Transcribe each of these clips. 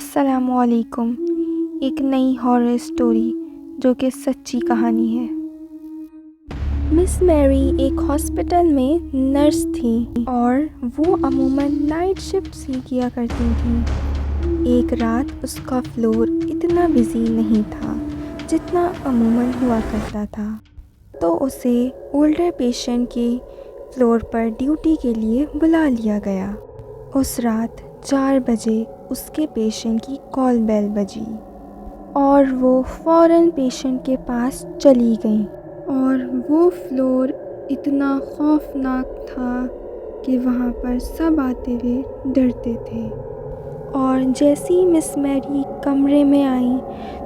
अस्सलामुअलैकुम। एक नई हॉरर स्टोरी जो कि सच्ची कहानी है। मिस मैरी एक हॉस्पिटल में नर्स थी और वो अमूमन नाइट शिफ्ट ही किया करती थी। एक रात उसका फ्लोर इतना बिजी नहीं था जितना अमूमन हुआ करता था, तो उसे ओल्डर पेशेंट के फ्लोर पर ड्यूटी के लिए बुला लिया गया। उस रात 4 बजे उसके पेशेंट की कॉल बेल बजी और वो फ़ौरन पेशेंट के पास चली गई। और वो फ्लोर इतना खौफनाक था कि वहाँ पर सब आते हुए डरते थे। और जैसे ही मिस मैरी कमरे में आई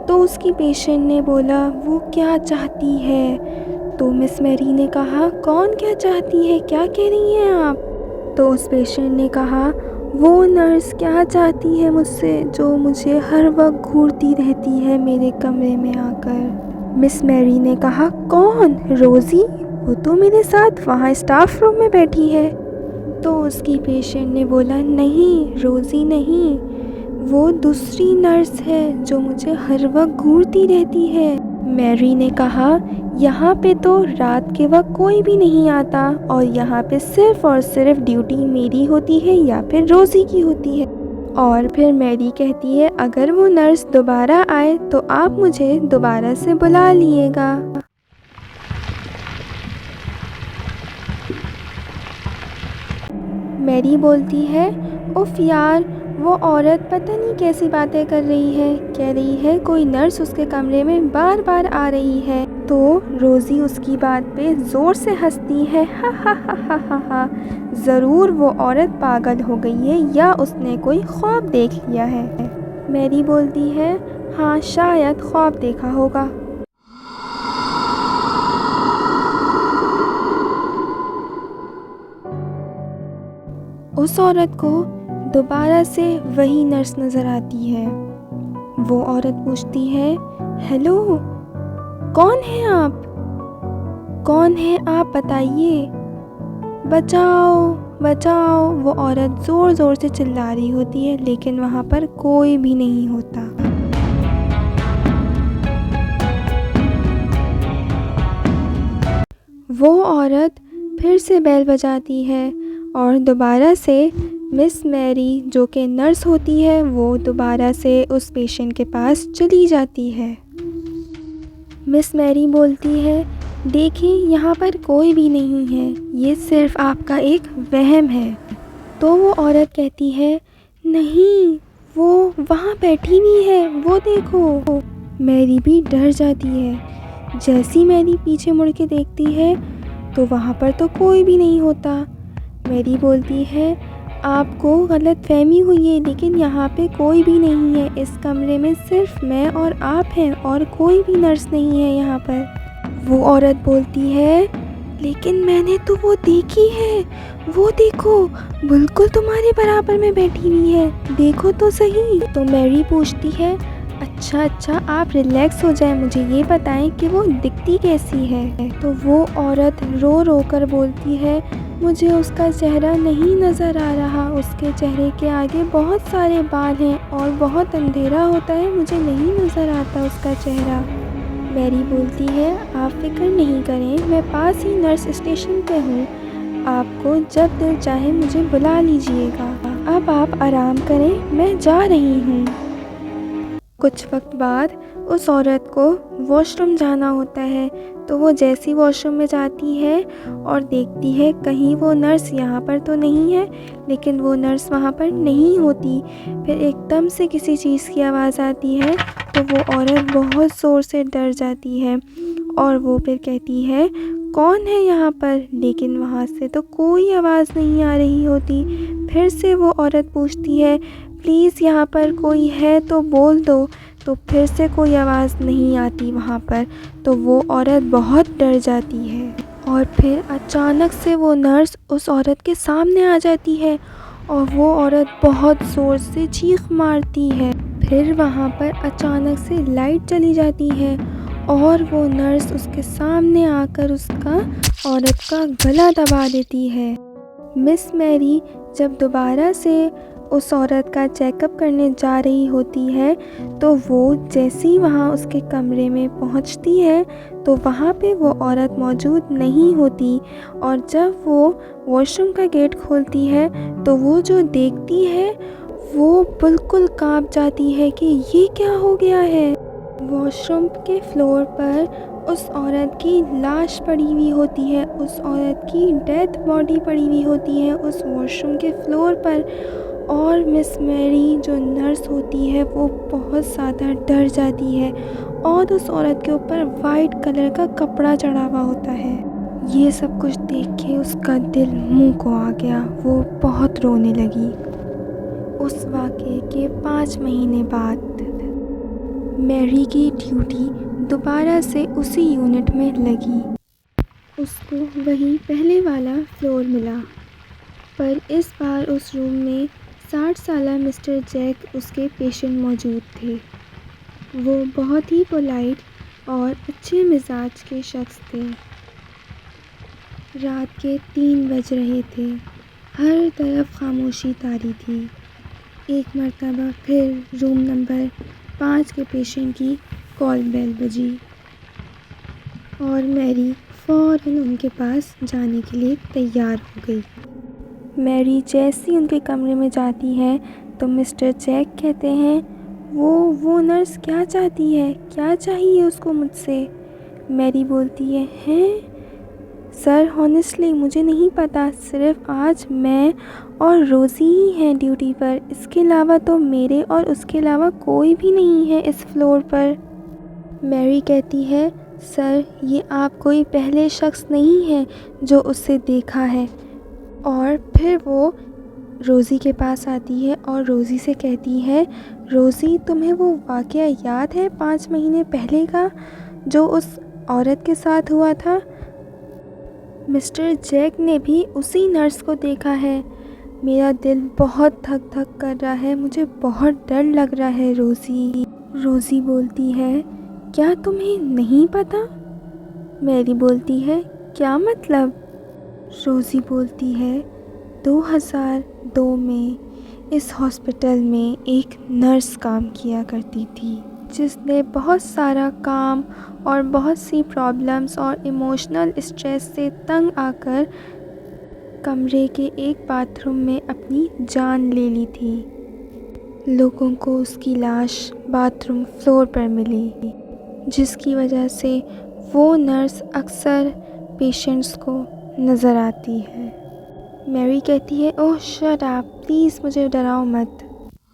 तो उसकी पेशेंट ने बोला वो क्या चाहती है। तो मिस मैरी ने कहा कौन क्या चाहती है, क्या कह रही हैं आप। तो उस पेशेंट ने कहा वो नर्स क्या चाहती है मुझसे जो मुझे हर वक्त घूरती रहती है मेरे कमरे में आकर। मिस मैरी ने कहा कौन, रोज़ी? वो तो मेरे साथ वहाँ स्टाफ रूम में बैठी है। तो उसकी पेशेंट ने बोला नहीं, रोज़ी नहीं, वो दूसरी नर्स है जो मुझे हर वक्त घूरती रहती है। मैरी ने कहा यहाँ पे तो रात के वक्त कोई भी नहीं आता और यहाँ पे सिर्फ और सिर्फ ड्यूटी मेरी होती है या फिर रोज़ी की होती है। और फिर मैरी कहती है अगर वो नर्स दोबारा आए तो आप मुझे दोबारा से बुला लिएगा। मैरी बोलती है उफ यार, वो औरत पता नहीं कैसी बातें कर रही है, कह रही है कोई नर्स उसके कमरे में बार बार आ रही है। तो रोज़ी उसकी बात पे ज़ोर से हंसती है, हा हा हा हा हा हा, ज़रूर वो औरत पागल हो गई है या उसने कोई ख्वाब देख लिया है। मैरी बोलती है हाँ, शायद ख्वाब देखा होगा। उस औरत को दोबारा से वही नर्स नज़र आती है। वो औरत पूछती है हेलो, कौन है आप, कौन है आप, बताइए, बचाओ बचाओ। वो औरत ज़ोर ज़ोर से चिल्ला रही होती है लेकिन वहाँ पर कोई भी नहीं होता। वो औरत फिर से बेल बजाती है और दोबारा से मिस मैरी जो कि नर्स होती है वो दोबारा से उस पेशेंट के पास चली जाती है। मिस मैरी बोलती है देखिए यहाँ पर कोई भी नहीं है, ये सिर्फ आपका एक वहम है। तो वो औरत कहती है नहीं, वो वहाँ बैठी हुई है, वो देखो। मैरी भी डर जाती है। जैसी मैरी पीछे मुड़ के देखती है तो वहाँ पर तो कोई भी नहीं होता। मैरी बोलती है आपको गलतफहमी हुई है, लेकिन यहाँ पे कोई भी नहीं है, इस कमरे में सिर्फ मैं और आप हैं और कोई भी नर्स नहीं है यहाँ पर। वो औरत बोलती है लेकिन मैंने तो वो देखी है, वो देखो, बिल्कुल तुम्हारे बराबर में बैठी हुई है, देखो तो सही। तो मैरी पूछती है अच्छा आप रिलैक्स हो जाए, मुझे ये बताएं कि वो दिखती कैसी है। तो वो औरत रो रो कर बोलती है मुझे उसका चेहरा नहीं नज़र आ रहा, उसके चेहरे के आगे बहुत सारे बाल हैं और बहुत अंधेरा होता है, मुझे नहीं नज़र आता उसका चेहरा। मैरी बोलती है आप फिक्र नहीं करें, मैं पास ही नर्स स्टेशन पे हूँ, आपको जब दिल चाहे मुझे बुला लीजिएगा। अब आप आराम करें, मैं जा रही हूँ। कुछ वक्त बाद उस औरत को वॉशरूम जाना होता है, तो वो जैसी वॉशरूम में जाती है और देखती है कहीं वो नर्स यहाँ पर तो नहीं है, लेकिन वो नर्स वहाँ पर नहीं होती। फिर एकदम से किसी चीज़ की आवाज़ आती है तो वो औरत बहुत ज़ोर से डर जाती है और वो फिर कहती है कौन है यहाँ पर, लेकिन वहाँ से तो कोई आवाज़ नहीं आ रही होती। फिर से वो औरत पूछती है प्लीज़ यहाँ पर कोई है तो बोल दो। तो फिर से कोई आवाज़ नहीं आती वहाँ पर। तो वो औरत बहुत डर जाती है और फिर अचानक से वो नर्स उस औरत के सामने आ जाती है और वो औरत बहुत ज़ोर से चीख मारती है। फिर वहाँ पर अचानक से लाइट चली जाती है और वो नर्स उसके सामने आकर उसका औरत का गला दबा देती है। मिस मैरी जब दोबारा से उस औरत का चेकअप करने जा रही होती है, तो वो जैसे ही वहाँ उसके कमरे में पहुँचती है तो वहाँ पे वो औरत मौजूद नहीं होती। और जब वो वॉशरूम का गेट खोलती है तो वो जो देखती है वो बिल्कुल काँप जाती है कि ये क्या हो गया है। वॉशरूम के फ्लोर पर उस औरत की लाश पड़ी हुई होती है, उस औरत की डेड बॉडी पड़ी हुई होती है उस वॉशरूम के फ्लोर पर। और मिस मैरी जो नर्स होती है वो बहुत ज़्यादा डर जाती है और उस औरत के ऊपर वाइट कलर का कपड़ा चढ़ा हुआ होता है। ये सब कुछ देख के उसका दिल मुंह को आ गया, वो बहुत रोने लगी। उस वाक़ये के 5 महीने बाद मैरी की ड्यूटी दोबारा से उसी यूनिट में लगी। उसको वही पहले वाला फ्लोर मिला, पर इस बार उस रूम में 60 साला मिस्टर जैक उसके पेशेंट मौजूद थे। वो बहुत ही पोलाइट और अच्छे मिजाज के शख्स थे। रात के 3 बज रहे थे, हर तरफ खामोशी तारी थी। एक मर्तबा फिर रूम नंबर 5 के पेशेंट की कॉल बेल बजी और मैरी फ़ौरन उनके पास जाने के लिए तैयार हो गई। मैरी जैसे ही उनके कमरे में जाती है तो मिस्टर जैक कहते हैं, वो नर्स क्या चाहती है, क्या चाहिए उसको मुझसे। मैरी बोलती है, हैं सर, हॉनेस्टली मुझे नहीं पता, सिर्फ आज मैं और रोज़ी ही हैं ड्यूटी पर, इसके अलावा तो मेरे और उसके अलावा कोई भी नहीं है इस फ्लोर पर। मैरी कहती है, सर ये आप कोई पहले शख्स नहीं हैं जो उससे देखा है। और फिर वो रोज़ी के पास आती है और रोज़ी से कहती है, रोज़ी तुम्हें वो वाक़या याद है 5 महीने पहले का जो उस औरत के साथ हुआ था। मिस्टर जैक ने भी उसी नर्स को देखा है। मेरा दिल बहुत धक धक कर रहा है, मुझे बहुत डर लग रहा है रोज़ी। रोज़ी बोलती है, क्या तुम्हें नहीं पता। मैरी बोलती है, क्या मतलब। रोज़ी बोलती है, 2002 में इस हॉस्पिटल में एक नर्स काम किया करती थी जिसने बहुत सारा काम और बहुत सी प्रॉब्लम्स और इमोशनल स्ट्रेस से तंग आकर कमरे के एक बाथरूम में अपनी जान ले ली थी। लोगों को उसकी लाश बाथरूम फ्लोर पर मिली, जिसकी वजह से वो नर्स अक्सर पेशेंट्स को नज़र आती है। मैरी कहती है, ओह शट अप, प्लीज़ मुझे डराओ मत।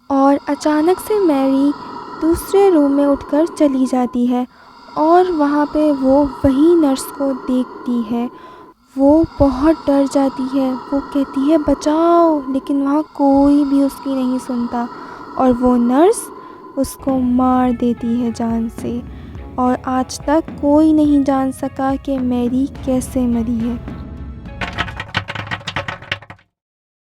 और अचानक से मैरी दूसरे रूम में उठकर चली जाती है और वहाँ पे वो वही नर्स को देखती है। वो बहुत डर जाती है, वो कहती है बचाओ, लेकिन वहाँ कोई भी उसकी नहीं सुनता और वो नर्स उसको मार देती है जान से। और आज तक कोई नहीं जान सका कि मैरी कैसे मरी है।